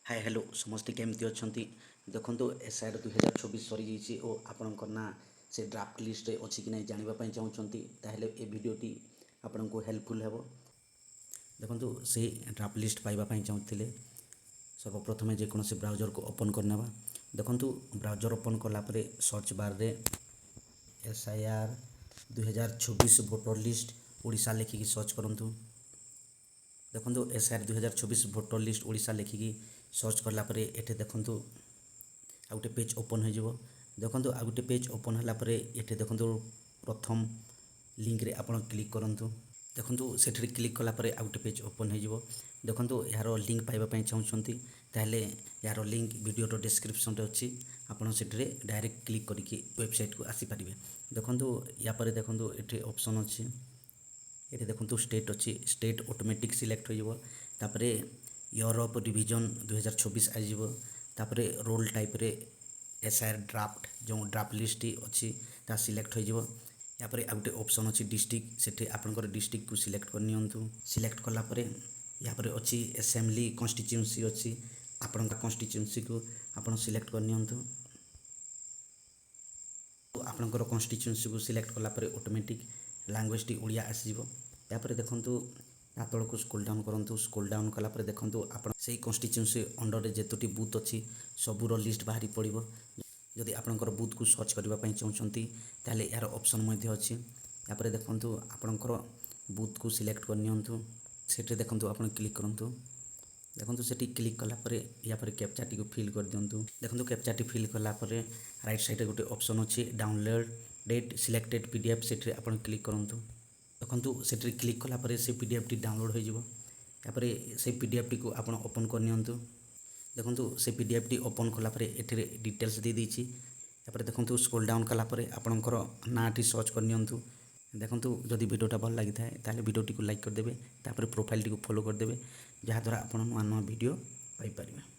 Hi hello समस्ते केमती अच्छा देखो एसआईआर 2024 सरी जाइए और आपणकर ना से ड्राफ्ट लिस्ट अच्छी कि नहीं जानवाई चाहते ताहले ए भिडटी आपण को हेल्पफुल हे देखो से ड्राफ्ट लिस्ट पाइबापी चाहूँगे सर्वप्रथमे जेकोसी ब्राउजर को ओपन करने देखो ब्राउजर ओपन कलापर सर्च बार रे एसआईआर 2024 भोटर लिस्ट ओडिशा लिखिकी सर्च करूँ देखो एसआईआर 2024 भोटर लिस्ट ओडिशा लिखिकी सर्च कलापर ये देखूँ आ गए पेज ओपन हो देखो आ गए पेज ओपन होगापर ये देखो प्रथम लिंक रे आपण क्लिक करूँ देखो से क्लिक कलापर आ गए पेज ओपन हो देखो यार लिंक पाइबापी चाहते ताहले यार लिंक वीडियो डिस्क्रिप्शन अच्छी आपड़ से डायरेक्ट क्लिक करके वेबसाइट को आसीपारे देखो यापर देखो ये ऑप्शन अच्छी ये देखो स्टेट अच्छी स्टेट ऑटोमेटिक सिलेक्ट होपर ईयर ऑफ रिविजन 2024 आजपर रोल टाइप रे एसआईआर ड्राफ्ट जो ड्राफ्ट लिस्ट अच्छी ता सिलेक्ट हो यापर आ गए ऑप्शन अच्छी डिस्ट्रिक्ट से आपंकर डिस्ट्रिक्ट को सिलेक्ट करनी सिलेक्ट कलापर यापर अच्छी असेंबली कन्स्टिट्यूएंसी अच्छी आपण कन्स्टिट्यूएंसी को आप सिलेक्ट करनी आपणकर कन्स्टिट्यूएंसी को सिलेक्ट कलापर ऑटोमेटिक लैंग्वेज टी ओडिया आसीजिवो यापर देखंतु या तल को स्क्रॉल डाउन करूँ स्क्रॉल डाउन कलापर देखंतु आपण से कन्स्टिट्यूएंसी अंडर जेतोटी बूथ अच्छी सबूर लिस्ट बाहरी पड़ो जदि आपणकर बूथ को सर्च करने चाहते ताहले यार ऑप्शन अच्छी यापर देखंतु आपणकर बूथ को सिलेक्ट करनी से देखंतु आपण क्लिक करूँ देखो से क्लिक कलापर यापर कैप्चाटी को फिल कर दिंतु देखो कैप्चाटी फिल कलापर राइट साइड गोटे ऑप्शन अच्छी डाउनलोड डेट सिलेक्टेड पीडीएफ से आप क्लिक करूँ देखो से क्लिक कलापर से पीडीएफ टी डाउनलोड होपर से पीडीएफ टी को आप ओपन करनी देखो से पीडीएफ टी ओपन कलापर ये डिटेल्स दे देती देखो स्क्रॉल डाउन कलापर आपणकर ना टी सर्च करनी देखो जदि वीडियोटा भल लगी था वीडियो टी को लाइक करदे प्रोफाइल टी को फॉलो करदे जहाँद्वारा आप नुआ नुआ वीडियो पाइपर।